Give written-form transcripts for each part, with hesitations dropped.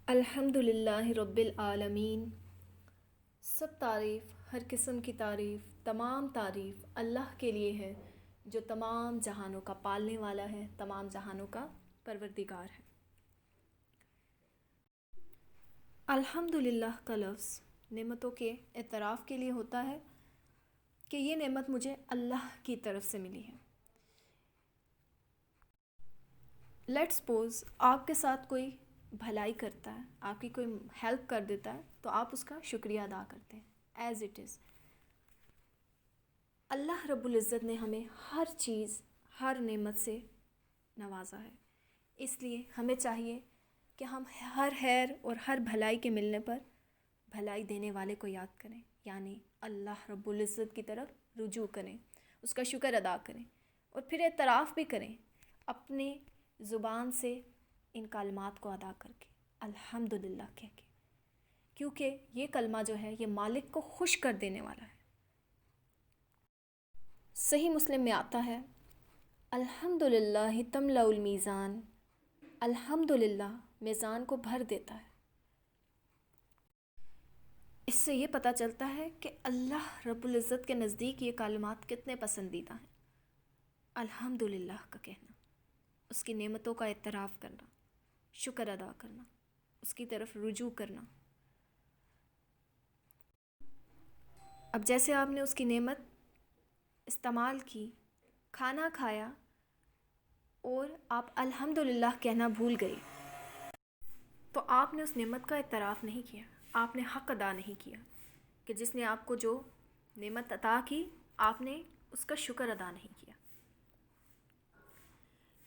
الحمدللہ رب العالمین۔ سب تعریف، ہر قسم کی تعریف، تمام تعریف اللہ کے لیے ہے جو تمام جہانوں کا پالنے والا ہے، تمام جہانوں کا پروردگار ہے۔ الحمدللہ کا لفظ نعمتوں کے اعتراف کے لیے ہوتا ہے کہ یہ نعمت مجھے اللہ کی طرف سے ملی ہے۔ لیٹ سپوز آپ کے ساتھ کوئی بھلائی کرتا ہے، آپ کی کوئی ہیلپ کر دیتا ہے تو آپ اس کا شکریہ ادا کرتے ہیں ایز اٹ از۔ اللہ رب العزت نے ہمیں ہر چیز، ہر نعمت سے نوازا ہے، اس لیے ہمیں چاہیے کہ ہم ہر خیر اور ہر بھلائی کے ملنے پر بھلائی دینے والے کو یاد کریں، یعنی اللہ رب العزت کی طرف رجوع کریں، اس کا شکر ادا کریں اور پھر اعتراف بھی کریں اپنے زبان سے ان کلمات کو ادا کر کے، الحمدللہ کہہ کے، کیونکہ یہ کلمہ جو ہے یہ مالک کو خوش کر دینے والا ہے۔ صحیح مسلم میں آتا ہے الحمدللہ تملأ المیزان، الحمدللہ میزان کو بھر دیتا ہے۔ اس سے یہ پتہ چلتا ہے کہ اللہ رب العزت کے نزدیک یہ کلمات کتنے پسندیدہ ہیں۔ الحمدللہ کا کہنا، اس کی نعمتوں کا اعتراف کرنا، شکر ادا کرنا، اس کی طرف رجوع کرنا۔ اب جیسے آپ نے اس کی نعمت استعمال کی، کھانا کھایا اور آپ الحمدللہ کہنا بھول گئی، تو آپ نے اس نعمت کا اعتراف نہیں کیا، آپ نے حق ادا نہیں کیا کہ جس نے آپ کو جو نعمت عطا کی آپ نے اس کا شکر ادا نہیں کیا۔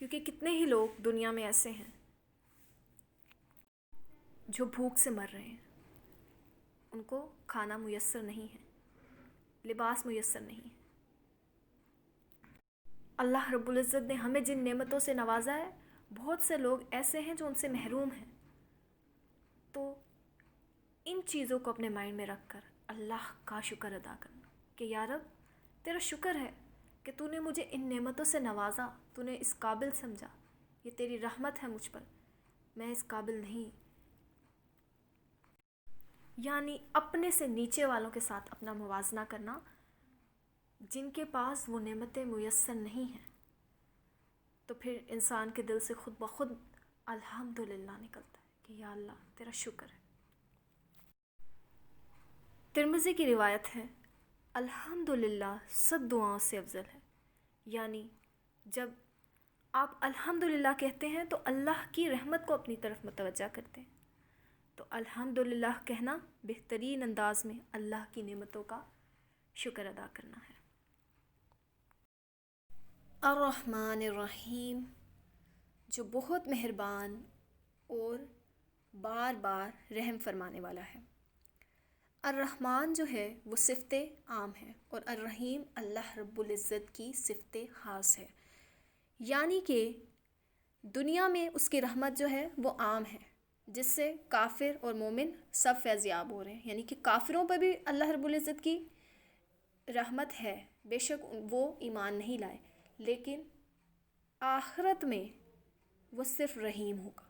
کیونکہ کتنے ہی لوگ دنیا میں ایسے ہیں جو بھوک سے مر رہے ہیں، ان کو کھانا میسر نہیں ہے، لباس میسر نہیں ہے۔ اللہ رب العزت نے ہمیں جن نعمتوں سے نوازا ہے، بہت سے لوگ ایسے ہیں جو ان سے محروم ہیں، تو ان چیزوں کو اپنے مائنڈ میں رکھ کر اللہ کا شکر ادا کرنا کہ یا رب تیرا شکر ہے کہ تو نے مجھے ان نعمتوں سے نوازا، تو نے اس قابل سمجھا، یہ تیری رحمت ہے مجھ پر، میں اس قابل نہیں۔ یعنی اپنے سے نیچے والوں کے ساتھ اپنا موازنہ کرنا جن کے پاس وہ نعمتیں میسر نہیں ہیں، تو پھر انسان کے دل سے خود بخود الحمدللہ نکلتا ہے کہ یا اللہ تیرا شکر ہے۔ ترمذی کی روایت ہے الحمدللہ سب دعاؤں سے افضل ہے، یعنی جب آپ الحمدللہ کہتے ہیں تو اللہ کی رحمت کو اپنی طرف متوجہ کرتے ہیں، تو الحمدللہ کہنا بہترین انداز میں اللہ کی نعمتوں کا شکر ادا کرنا ہے۔ الرحمن الرحیم، جو بہت مہربان اور بار بار رحم فرمانے والا ہے۔ الرحمن جو ہے وہ صفت عام ہے اور الرحیم اللہ رب العزت کی صفت خاص ہے، یعنی کہ دنیا میں اس کی رحمت جو ہے وہ عام ہے، جس سے کافر اور مومن سب فیض یاب ہو رہے ہیں، یعنی کہ کافروں پر بھی اللہ رب العزت کی رحمت ہے، بے شک وہ ایمان نہیں لائے، لیکن آخرت میں وہ صرف رحیم ہوگا،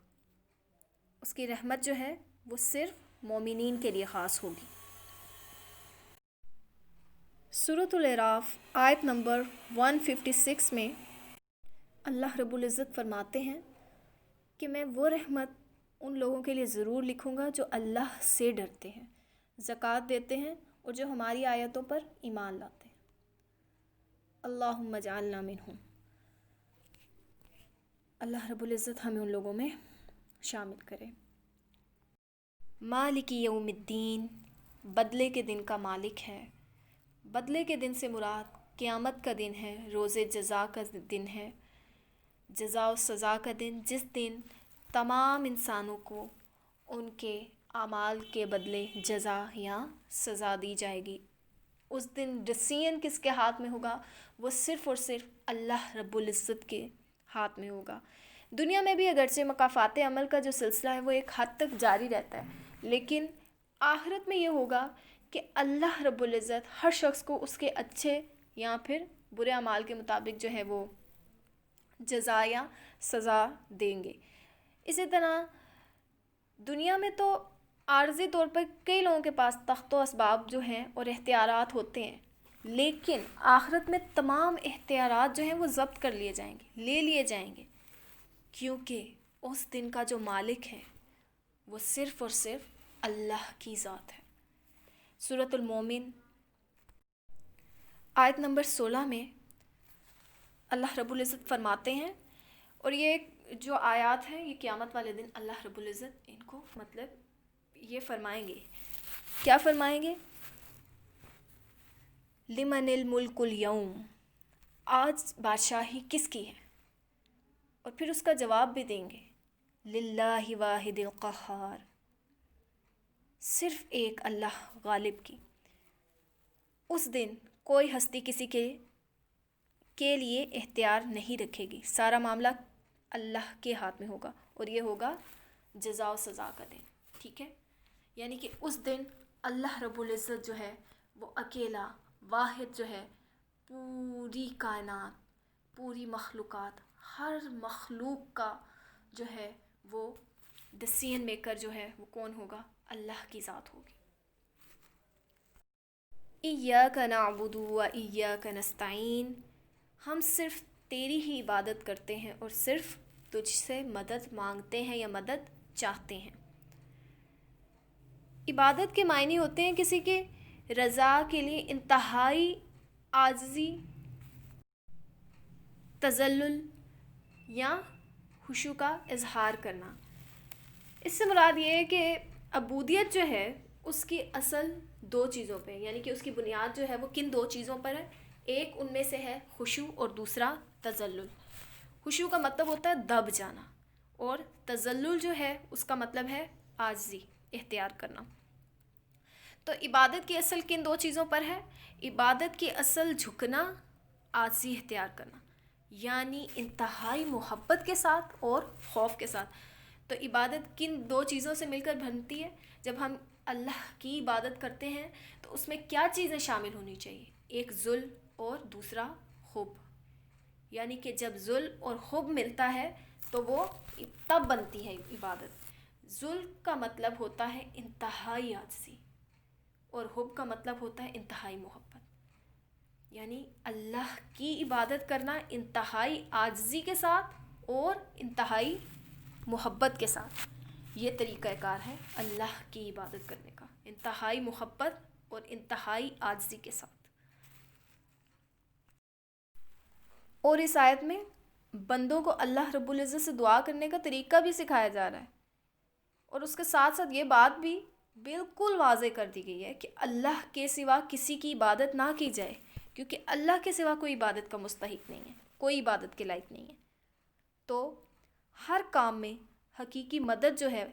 اس کی رحمت جو ہے وہ صرف مومنین کے لیے خاص ہوگی۔ سورۃ الاعراف آیت نمبر 156 میں اللہ رب العزت فرماتے ہیں کہ میں وہ رحمت ان لوگوں کے لیے ضرور لکھوں گا جو اللہ سے ڈرتے ہیں، زکوٰۃ دیتے ہیں اور جو ہماری آیتوں پر ایمان لاتے ہیں۔ اللہم اجعلنا منہم، اللہ رب العزت ہمیں ان لوگوں میں شامل کرے۔ مالک یوم الدین، بدلے کے دن کا مالک ہے۔ بدلے کے دن سے مراد قیامت کا دن ہے، روز جزا کا دن ہے، جزا و سزا کا دن، جس دن تمام انسانوں کو ان کے اعمال کے بدلے جزا یا سزا دی جائے گی۔ اس دن ڈسیزن کس کے ہاتھ میں ہوگا؟ وہ صرف اور صرف اللہ رب العزت کے ہاتھ میں ہوگا۔ دنیا میں بھی اگرچہ مکافات عمل کا جو سلسلہ ہے وہ ایک حد تک جاری رہتا ہے، لیکن آخرت میں یہ ہوگا کہ اللہ رب العزت ہر شخص کو اس کے اچھے یا پھر برے اعمال کے مطابق جو ہے وہ جزا یا سزا دیں گے۔ اسی طرح دنیا میں تو عارضی طور پر کئی لوگوں کے پاس تخت و اسباب جو ہیں اور اختیارات ہوتے ہیں، لیکن آخرت میں تمام اختیارات جو ہیں وہ ضبط کر لیے جائیں گے، لے لیے جائیں گے، کیونکہ اس دن کا جو مالک ہے وہ صرف اور صرف اللہ کی ذات ہے۔ سورۃ المومن آیت نمبر 16 میں اللہ رب العزت فرماتے ہیں، اور یہ جو آیات ہیں یہ قیامت والے دن اللہ رب العزت ان کو یہ فرمائیں گے، کیا فرمائیں گے؟ لمن الملک اليوم، آج بادشاہی کس کی ہے؟ اور پھر اس کا جواب بھی دیں گے، للہ واحد القہار، صرف ایک اللہ غالب کی۔ اس دن کوئی ہستی کسی کے لیے اختیار نہیں رکھے گی، سارا معاملہ اللہ کے ہاتھ میں ہوگا، اور یہ ہوگا جزا و سزا کا دن، ٹھیک ہے؟ یعنی کہ اس دن اللہ رب العزت جو ہے وہ اکیلا واحد جو ہے، پوری کائنات، پوری مخلوقات، ہر مخلوق کا جو ہے وہ ڈسیژن میکر جو ہے وہ کون ہوگا؟ اللہ کی ذات ہوگی۔ ایاک نعبد و ایاک نستعین، ہم صرف تیری ہی عبادت کرتے ہیں اور صرف تجھ سے مدد مانگتے ہیں یا مدد چاہتے ہیں۔ عبادت کے معنی ہوتے ہیں کسی کے رضا کے لیے انتہائی عاجزی، تذلل یا خشوع کا اظہار کرنا۔ اس سے مراد یہ ہے کہ عبودیت جو ہے اس کی اصل دو چیزوں پہ، یعنی کہ اس کی بنیاد جو ہے وہ کن دو چیزوں پر ہے؟ ایک ان میں سے ہے خشوع اور دوسرا تذلل۔ خشوع کا مطلب ہوتا ہے دب جانا، اور تذلل جو ہے اس کا مطلب ہے عاجزی، اختیار کرنا۔ تو عبادت کی اصل کن دو چیزوں پر ہے؟ عبادت کی اصل جھکنا، عاجزی اختیار کرنا، یعنی انتہائی محبت کے ساتھ اور خوف کے ساتھ۔ تو عبادت کن دو چیزوں سے مل کر بنتی ہے؟ جب ہم اللہ کی عبادت کرتے ہیں تو اس میں کیا چیزیں شامل ہونی چاہیے؟ ایک ذل اور دوسرا حب، یعنی کہ جب ذل اور حب ملتا ہے تو وہ تب بنتی ہے عبادت۔ ذل کا مطلب ہوتا ہے انتہائی عاجزی، اور حب کا مطلب ہوتا ہے انتہائی محبت، یعنی اللہ کی عبادت کرنا انتہائی عاجزی کے ساتھ اور انتہائی محبت کے ساتھ۔ یہ طریقہ کار ہے اللہ کی عبادت کرنے کا، انتہائی محبت اور انتہائی عاجزی کے ساتھ۔ اور اس آیت میں بندوں کو اللہ رب العزت سے دعا کرنے کا طریقہ بھی سکھایا جا رہا ہے، اور اس کے ساتھ ساتھ یہ بات بھی بالکل واضح کر دی گئی ہے کہ اللہ کے سوا کسی کی عبادت نہ کی جائے، کیونکہ اللہ کے سوا کوئی عبادت کا مستحق نہیں ہے، کوئی عبادت کے لائق نہیں ہے۔ تو ہر کام میں حقیقی مدد جو ہے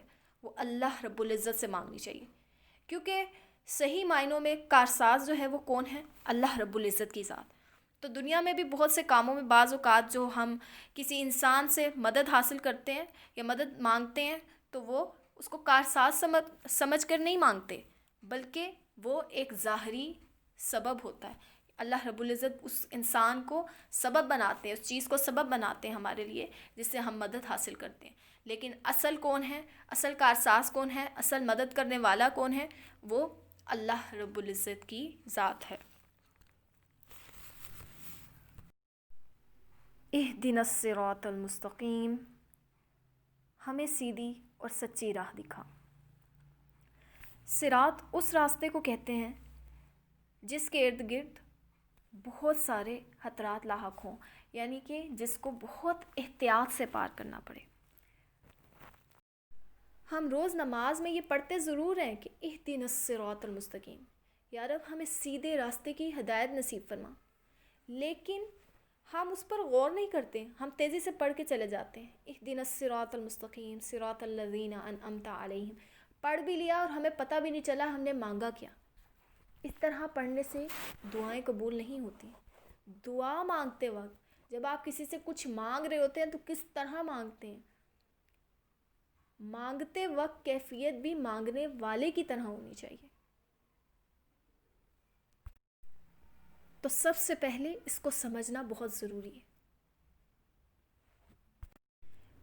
وہ اللہ رب العزت سے مانگنی چاہیے، کیونکہ صحیح معنوں میں کارساز جو ہے وہ کون ہے؟ اللہ رب العزت کی ذات۔ تو دنیا میں بھی بہت سے کاموں میں بعض اوقات جو ہم کسی انسان سے مدد حاصل کرتے ہیں یا مدد مانگتے ہیں تو وہ اس کو کارساز سمجھ کر نہیں مانگتے، بلکہ وہ ایک ظاہری سبب ہوتا ہے۔ اللہ رب العزت اس انسان کو سبب بناتے ہیں، اس چیز کو سبب بناتے ہیں ہمارے لیے جس سے ہم مدد حاصل کرتے ہیں، لیکن اصل کون ہے؟ اصل کارساز کون ہے؟ اصل مدد کرنے والا کون ہے؟ وہ اللہ رب العزت کی ذات ہے۔ اہدنا الصراط المستقیم، ہمیں سیدھی اور سچی راہ دکھا۔ صراط اس راستے کو کہتے ہیں جس کے ارد گرد بہت سارے خطرات لاحق ہوں، یعنی کہ جس کو بہت احتیاط سے پار کرنا پڑے۔ ہم روز نماز میں یہ پڑھتے ضرور ہیں کہ اہدنا الصراط المستقیم، یا رب ہمیں سیدھے راستے کی ہدایت نصیب فرما، لیکن ہم اس پر غور نہیں کرتے، ہم تیزی سے پڑھ کے چلے جاتے ہیں۔ اہدنا الصراط المستقیم صراط الذین انعمت علیہم، پڑھ بھی لیا اور ہمیں پتہ بھی نہیں چلا ہم نے مانگا کیا۔ اس طرح پڑھنے سے دعائیں قبول نہیں ہوتی۔ دعا مانگتے وقت جب آپ کسی سے کچھ مانگ رہے ہوتے ہیں تو کس طرح مانگتے ہیں؟ مانگتے وقت کیفیت بھی مانگنے والے کی طرح ہونی چاہیے۔ تو سب سے پہلے اس کو سمجھنا بہت ضروری ہے۔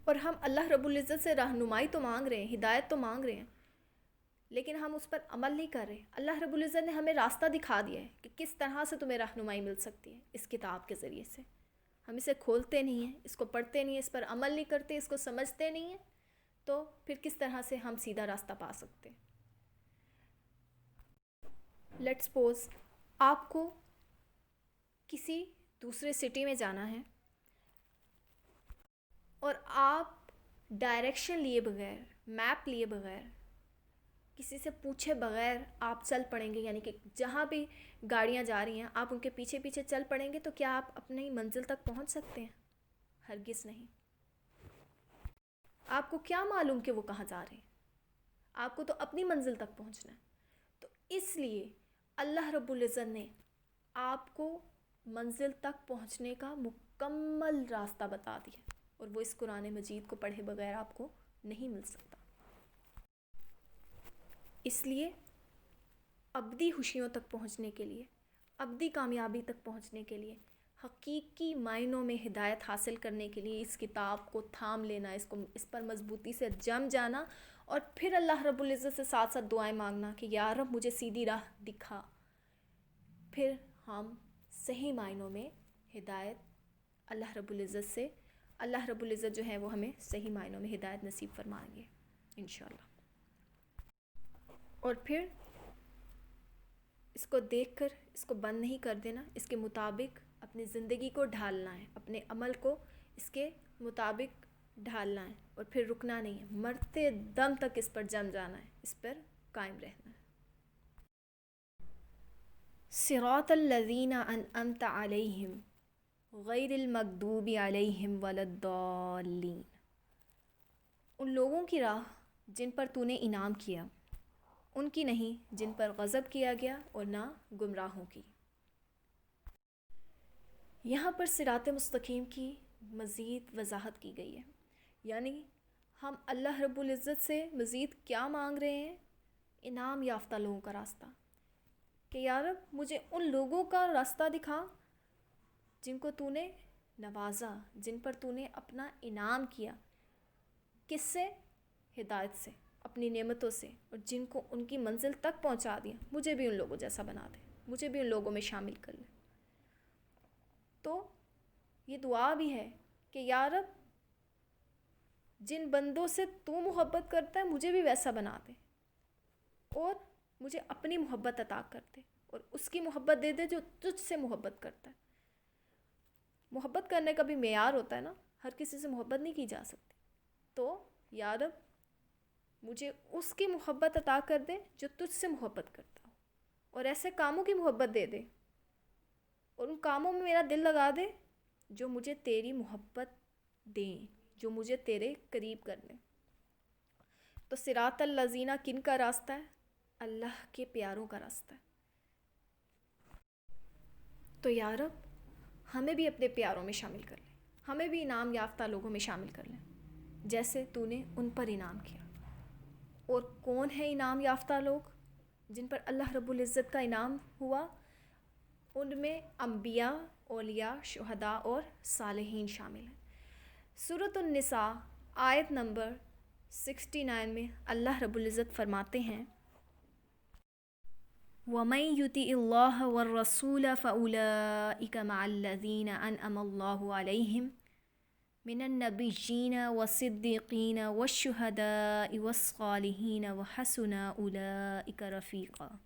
اور ہم اللہ رب العزت سے رہنمائی تو مانگ رہے ہیں، ہدایت تو مانگ رہے ہیں، لیکن ہم اس پر عمل نہیں کر رہے۔ اللہ رب العزت نے ہمیں راستہ دکھا دیا ہے کہ کس طرح سے تمہیں رہنمائی مل سکتی ہے اس کتاب کے ذریعے سے۔ ہم اسے کھولتے نہیں ہیں، اس کو پڑھتے نہیں ہیں، اس پر عمل نہیں کرتے، اس کو سمجھتے نہیں ہیں، تو پھر کس طرح سے ہم سیدھا راستہ پا سکتے ہیں؟ لیٹ سپوز آپ کو کسی دوسرے سٹی میں جانا ہے اور آپ ڈائریکشن لیے بغیر، میپ لیے بغیر، کسی سے پوچھے بغیر آپ چل پڑیں گے، یعنی کہ جہاں بھی گاڑیاں جا رہی ہیں آپ ان کے پیچھے پیچھے چل پڑیں گے، تو کیا آپ اپنی منزل تک پہنچ سکتے ہیں؟ ہرگز نہیں۔ آپ کو کیا معلوم کہ وہ کہاں جا رہے ہیں؟ آپ کو تو اپنی منزل تک پہنچنا ہے۔ تو اس لیے اللہ رب العزت نے آپ کو منزل تک پہنچنے کا مکمل راستہ بتا دیا، اور وہ اس قرآن مجید کو پڑھے بغیر آپ کو نہیں مل سکتا۔ اس لیے ابدی خوشیوں تک پہنچنے کے لیے، ابدی کامیابی تک پہنچنے کے لیے، حقیقی معنوں میں ہدایت حاصل کرنے کے لیے اس کتاب کو تھام لینا، اس پر مضبوطی سے جم جانا، اور پھر اللہ رب العزت سے ساتھ ساتھ دعائیں مانگنا کہ یا رب مجھے سیدھی راہ دکھا۔ پھر ہم صحیح معنوں میں ہدایت اللہ رب العزت سے، اللہ رب العزت جو ہے وہ ہمیں صحیح معنوں میں ہدایت نصیب فرمائیں گے انشاءاللہ۔ اور پھر اس کو دیکھ کر اس کو بند نہیں کر دینا، اس کے مطابق اپنی زندگی کو ڈھالنا ہے، اپنے عمل کو اس کے مطابق ڈھالنا ہے، اور پھر رکنا نہیں ہے، مرتے دم تک اس پر جم جانا ہے، اس پر قائم رہنا ہے۔ صراط الذین انعمت علیہم غیر المغضوب علیہم ولا الضالین، ان لوگوں کی راہ جن پر تو نے انعام کیا، ان کی نہیں جن پر غضب کیا گیا، اور نہ گمراہوں کی۔ یہاں پر صراط مستقیم کی مزید وضاحت کی گئی ہے، یعنی ہم اللہ رب العزت سے مزید کیا مانگ رہے ہیں؟ انعام یافتہ لوگوں کا راستہ، کہ یا رب مجھے ان لوگوں کا راستہ دکھا جن کو تو نے نوازا، جن پر تو نے اپنا انعام کیا۔ کس سے؟ ہدایت سے، اپنی نعمتوں سے، اور جن کو ان کی منزل تک پہنچا دیا، مجھے بھی ان لوگوں جیسا بنا دے، مجھے بھی ان لوگوں میں شامل کر لے۔ تو یہ دعا بھی ہے کہ یا رب جن بندوں سے تو محبت کرتا ہے مجھے بھی ویسا بنا دے، اور مجھے اپنی محبت عطا کر دے، اور اس کی محبت دے دے جو تجھ سے محبت کرتا ہے۔ محبت کرنے کا بھی معیار ہوتا ہے نا، ہر کسی سے محبت نہیں کی جا سکتی۔ تو یا رب مجھے اس کی محبت عطا کر دے جو تجھ سے محبت کرتا ہو، اور ایسے کاموں کی محبت دے دے، اور ان کاموں میں میرا دل لگا دے جو مجھے تیری محبت دیں، جو مجھے تیرے قریب کر دیں۔ تو صراط الذین کن کا راستہ ہے؟ اللہ کے پیاروں کا راستہ ہے۔ تو یا رب ہمیں بھی اپنے پیاروں میں شامل کر لیں، ہمیں بھی انعام یافتہ لوگوں میں شامل کر لیں جیسے تو نے ان پر انعام کیا۔ اور کون ہے انعام یافتہ لوگ جن پر اللہ رب العزت کا انعام ہوا؟ ان میں انبیاء، اولیاء، شہداء اور صالحین شامل ہیں۔ سورۃ النساء آیت نمبر 69 میں اللہ رب العزت فرماتے ہیں وَمَن يُطِعِ اللَّهَ وَالرَّسُولَ فَأُولَٰئِكَ مَعَ الَّذِينَ أَنْعَمَ اللَّهُ عَلَيْهِمْ مِنَ النَّبِيِّينَ وَالصِّدِّيقِينَ وَالشُّهَدَاءِ وَالصَّالِحِينَ وَحَسُنَ أُولَٰئِكَ رَفِيقًا۔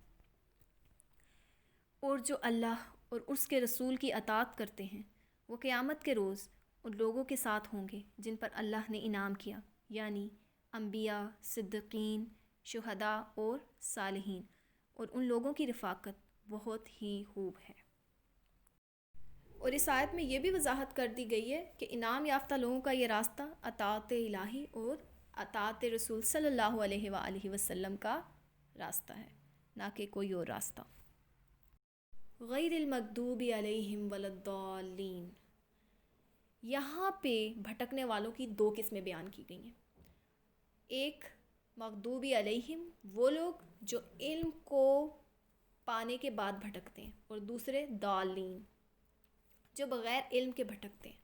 اور جو اللہ اور اس کے رسول کی اطاعت کرتے ہیں وہ قیامت کے روز ان لوگوں کے ساتھ ہوں گے جن پر اللہ نے انعام کیا، یعنی انبیاء، صدیقین، شہداء اور صالحین، اور ان لوگوں کی رفاقت بہت ہی خوب ہے۔ اور اس آیت میں یہ بھی وضاحت کر دی گئی ہے کہ انعام یافتہ لوگوں کا یہ راستہ اطاعت الہی اور اطاعت رسول صلی اللہ علیہ وآلہ وسلم کا راستہ ہے، نہ کہ کوئی اور راستہ۔ غیر المغضوب علیہم ولا الضالین، یہاں پہ بھٹکنے والوں کی دو قسمیں بیان کی گئی ہیں۔ ایک مغضوبی علیہم، وہ لوگ جو علم کو پانے کے بعد بھٹکتے ہیں، اور دوسرے ضالین جو بغیر علم کے بھٹکتے ہیں۔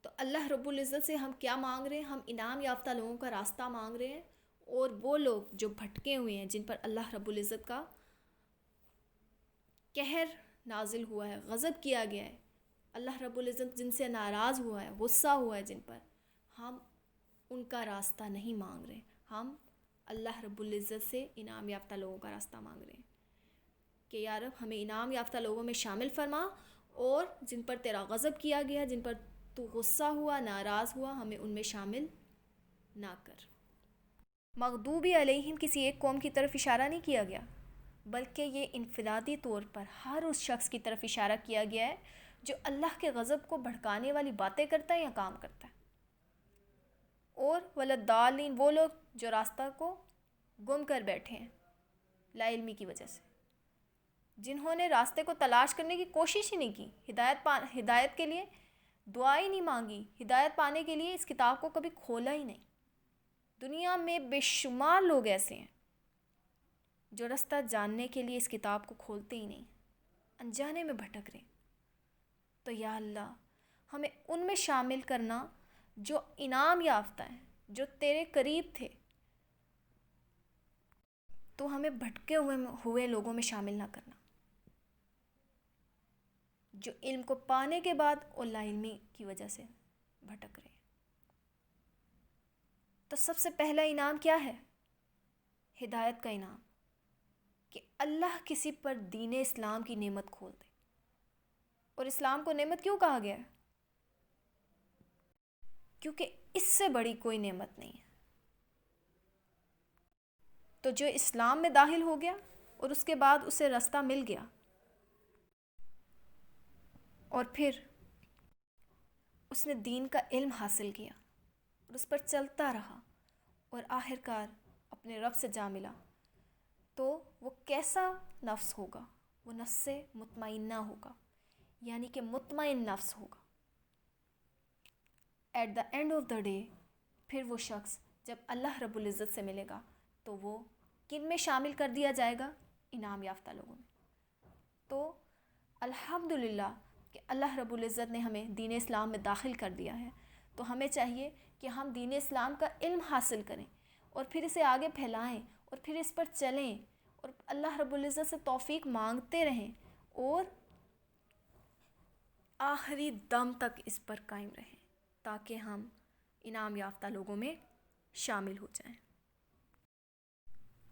تو اللہ رب العزت سے ہم کیا مانگ رہے ہیں؟ ہم انعام یافتہ لوگوں کا راستہ مانگ رہے ہیں، اور وہ لوگ جو بھٹکے ہوئے ہیں، جن پر اللہ رب العزت کا قہر نازل ہوا ہے، غضب کیا گیا ہے، اللہ رب العزت جن سے ناراض ہوا ہے، غصہ ہوا ہے جن پر، ہم ان کا راستہ نہیں مانگ رہے، ہم اللہ رب العزت سے انعام یافتہ لوگوں کا راستہ مانگ رہے ہیں کہ یا رب ہمیں انعام یافتہ لوگوں میں شامل فرما، اور جن پر تیرا غضب کیا گیا، جن پر تو غصہ ہوا، ناراض ہوا، ہمیں ان میں شامل نہ کر۔ مغضوبی علیہم کسی ایک قوم کی طرف اشارہ نہیں کیا گیا، بلکہ یہ انفرادی طور پر ہر اس شخص کی طرف اشارہ کیا گیا ہے جو اللہ کے غضب کو بھڑکانے والی باتیں کرتا ہے یا کام کرتا ہے۔ اور ولدالین، وہ لوگ جو راستہ کو گم کر بیٹھے ہیں لا علمی کی وجہ سے، جنہوں نے راستے کو تلاش کرنے کی کوشش ہی نہیں کی، ہدایت کے لیے دعا ہی نہیں مانگی، ہدایت پانے کے لیے اس کتاب کو کبھی کھولا ہی نہیں۔ دنیا میں بے شمار لوگ ایسے ہیں جو راستہ جاننے کے لیے اس کتاب کو کھولتے ہی نہیں، انجانے میں بھٹک رہے۔ تو یا اللہ ہمیں ان میں شامل کرنا جو انعام یافتہ ہیں، جو تیرے قریب تھے، تو ہمیں بھٹکے ہوئے لوگوں میں شامل نہ کرنا، جو علم کو پانے کے بعد اور لا علمی کی وجہ سے بھٹک رہے۔ تو سب سے پہلا انعام کیا ہے؟ ہدایت کا انعام، کہ اللہ کسی پر دین اسلام کی نعمت کھول دے۔ اور اسلام کو نعمت کیوں کہا گیا ہے؟ کیونکہ اس سے بڑی کوئی نعمت نہیں ہے۔ تو جو اسلام میں داخل ہو گیا اور اس کے بعد اسے راستہ مل گیا، اور پھر اس نے دین کا علم حاصل کیا اور اس پر چلتا رہا، اور آخر کار اپنے رب سے جا ملا، تو وہ کیسا نفس ہوگا؟ وہ نفس مطمئنہ ہوگا، یعنی کہ مطمئن نفس ہوگا۔ At the end of the day پھر وہ شخص جب اللہ رب العزت سے ملے گا تو وہ کن میں شامل کر دیا جائے گا؟ انعام یافتہ لوگوں میں۔ تو الحمدللہ کہ اللہ رب العزت نے ہمیں دین اسلام میں داخل کر دیا ہے، تو ہمیں چاہیے کہ ہم دین اسلام کا علم حاصل کریں اور پھر اسے آگے پھیلائیں اور پھر اس پر چلیں، اور اللہ رب العزت سے توفیق مانگتے رہیں اور آخری دم تک اس پر قائم رہیں، تاکہ ہم انعام یافتہ لوگوں میں شامل ہو جائیں۔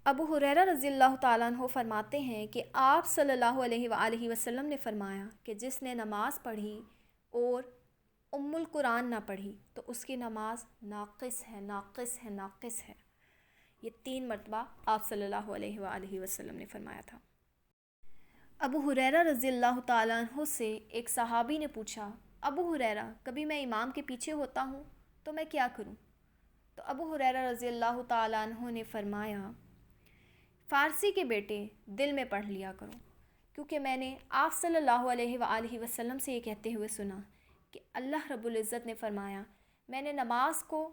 ابو ہریرہ رضی اللہ تعالیٰ عنہ فرماتے ہیں کہ آپ صلی اللہ علیہ وآلہ وسلم نے فرمایا کہ جس نے نماز پڑھی اور ام القرآن نہ پڑھی تو اس کی نماز ناقص ہے، ناقص ہے، ناقص ہے۔ یہ 3 مرتبہ آپ صلی اللہ علیہ وآلہ وسلم نے فرمایا تھا۔ ابو ہریرہ رضی اللہ تعالیٰ عنہ سے ایک صحابی نے پوچھا، ابو ہریرہ کبھی میں امام کے پیچھے ہوتا ہوں تو میں کیا کروں؟ تو ابو ہریرہ رضی اللہ تعالیٰ عنہ نے فرمایا، فارسی کے بیٹے دل میں پڑھ لیا کرو، کیونکہ میں نے آپ صلی اللہ علیہ وآلہ وسلم سے یہ کہتے ہوئے سنا کہ اللہ رب العزت نے فرمایا، میں نے نماز کو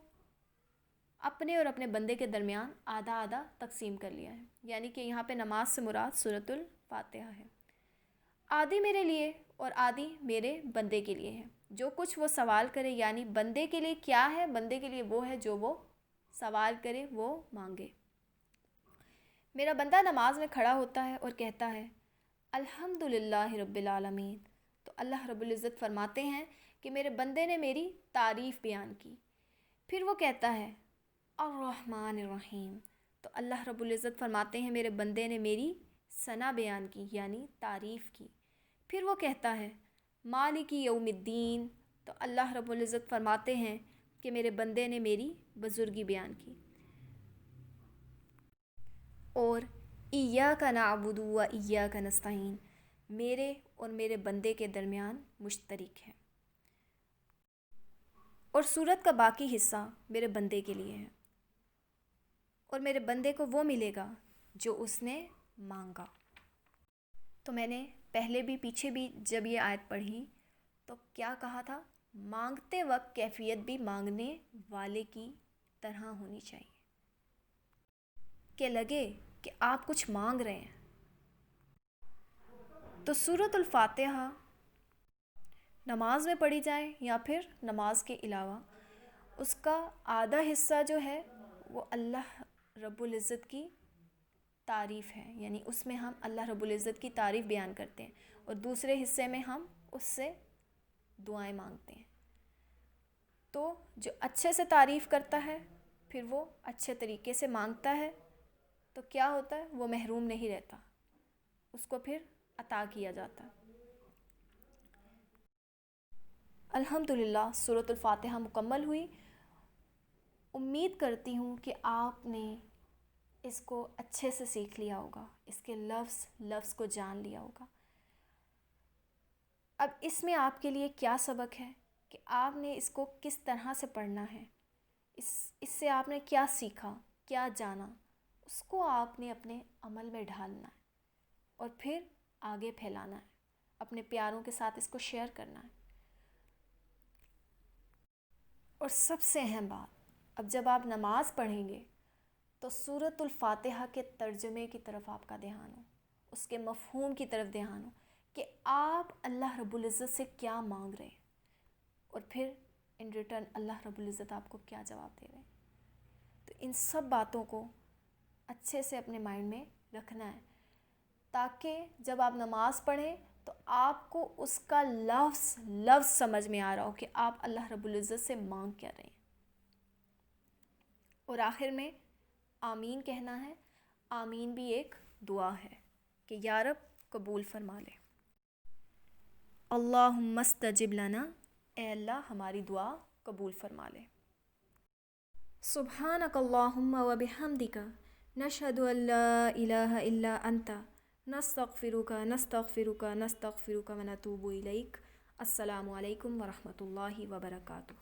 اپنے اور اپنے بندے کے درمیان آدھا آدھا تقسیم کر لیا ہے، یعنی کہ یہاں پہ نماز سے مراد سورۃ الفاتحہ ہے۔ آدھی میرے لیے اور آدھی میرے بندے کے لیے ہے، جو کچھ وہ سوال کرے، یعنی بندے کے لیے کیا ہے؟ بندے کے لیے وہ ہے جو وہ سوال کرے، وہ مانگے۔ میرا بندہ نماز میں کھڑا ہوتا ہے اور کہتا ہے الحمدللہ رب العالمین، تو اللہ رب العزت فرماتے ہیں کہ میرے بندے نے میری تعریف بیان کی۔ پھر وہ کہتا ہے الرحمن الرحیم، تو اللہ رب العزت فرماتے ہیں میرے بندے نے میری ثنا بیان کی، یعنی تعریف کی۔ پھر وہ کہتا ہے مالک یوم الدین، تو اللہ رب العزت فرماتے ہیں کہ میرے بندے نے میری بزرگی بیان کی۔ اور ایاک نعبد و ایاک نستعین، میرے اور میرے بندے کے درمیان مشترک ہے، اور سورت کا باقی حصہ میرے بندے کے لیے ہے، اور میرے بندے کو وہ ملے گا جو اس نے مانگا۔ تو میں نے پہلے بھی پیچھے بھی جب یہ آیت پڑھی تو کیا کہا تھا؟ مانگتے وقت کیفیت بھی مانگنے والے کی طرح ہونی چاہیے، کہ لگے کہ آپ کچھ مانگ رہے ہیں۔ تو سورۃ الفاتحہ نماز میں پڑھی جائیں یا پھر نماز کے علاوہ، اس کا آدھا حصہ جو ہے وہ اللہ رب العزت کی تعریف ہے، یعنی اس میں ہم اللہ رب العزت کی تعریف بیان کرتے ہیں، اور دوسرے حصے میں ہم اس سے دعائیں مانگتے ہیں۔ تو جو اچھے سے تعریف کرتا ہے پھر وہ اچھے طریقے سے مانگتا ہے تو کیا ہوتا ہے، وہ محروم نہیں رہتا، اس کو پھر عطا کیا جاتا ہے۔ الحمدللہ سورۃ الفاتحہ مکمل ہوئی۔ امید کرتی ہوں کہ آپ نے اس کو اچھے سے سیکھ لیا ہوگا، اس کے لفظ کو جان لیا ہوگا۔ اب اس میں آپ کے لیے کیا سبق ہے کہ آپ نے اس کو کس طرح سے پڑھنا ہے، اس سے آپ نے کیا سیکھا، کیا جانا، اس کو آپ نے اپنے عمل میں ڈھالنا ہے اور پھر آگے پھیلانا ہے، اپنے پیاروں کے ساتھ اس کو شیئر کرنا ہے۔ اور سب سے اہم بات، اب جب آپ نماز پڑھیں گے تو سورۃ الفاتحہ کے ترجمے کی طرف آپ کا دھیان ہو، اس کے مفہوم کی طرف دھیان ہو کہ آپ اللہ رب العزت سے کیا مانگ رہے ہیں، اور پھر ان ریٹرن اللہ رب العزت آپ کو کیا جواب دے رہے ہیں۔ تو ان سب باتوں کو اچھے سے اپنے مائنڈ میں رکھنا ہے تاکہ جب آپ نماز پڑھیں تو آپ کو اس کا لفظ سمجھ میں آ رہا ہو کہ آپ اللہ رب العزت سے مانگ کیا رہے ہیں۔ اور آخر میں آمین کہنا ہے۔ آمین بھی ایک دعا ہے کہ یا رب قبول فرما لے۔ اللہم استجب لنا، اے اللہ ہماری دعا قبول فرما لے۔ سبحانک اللہم و بحمدک، نشہد ان لا الہ الا انت، نستغفرک و نتوب الیک۔ السلام علیکم ورحمۃ اللہ وبرکاتہ۔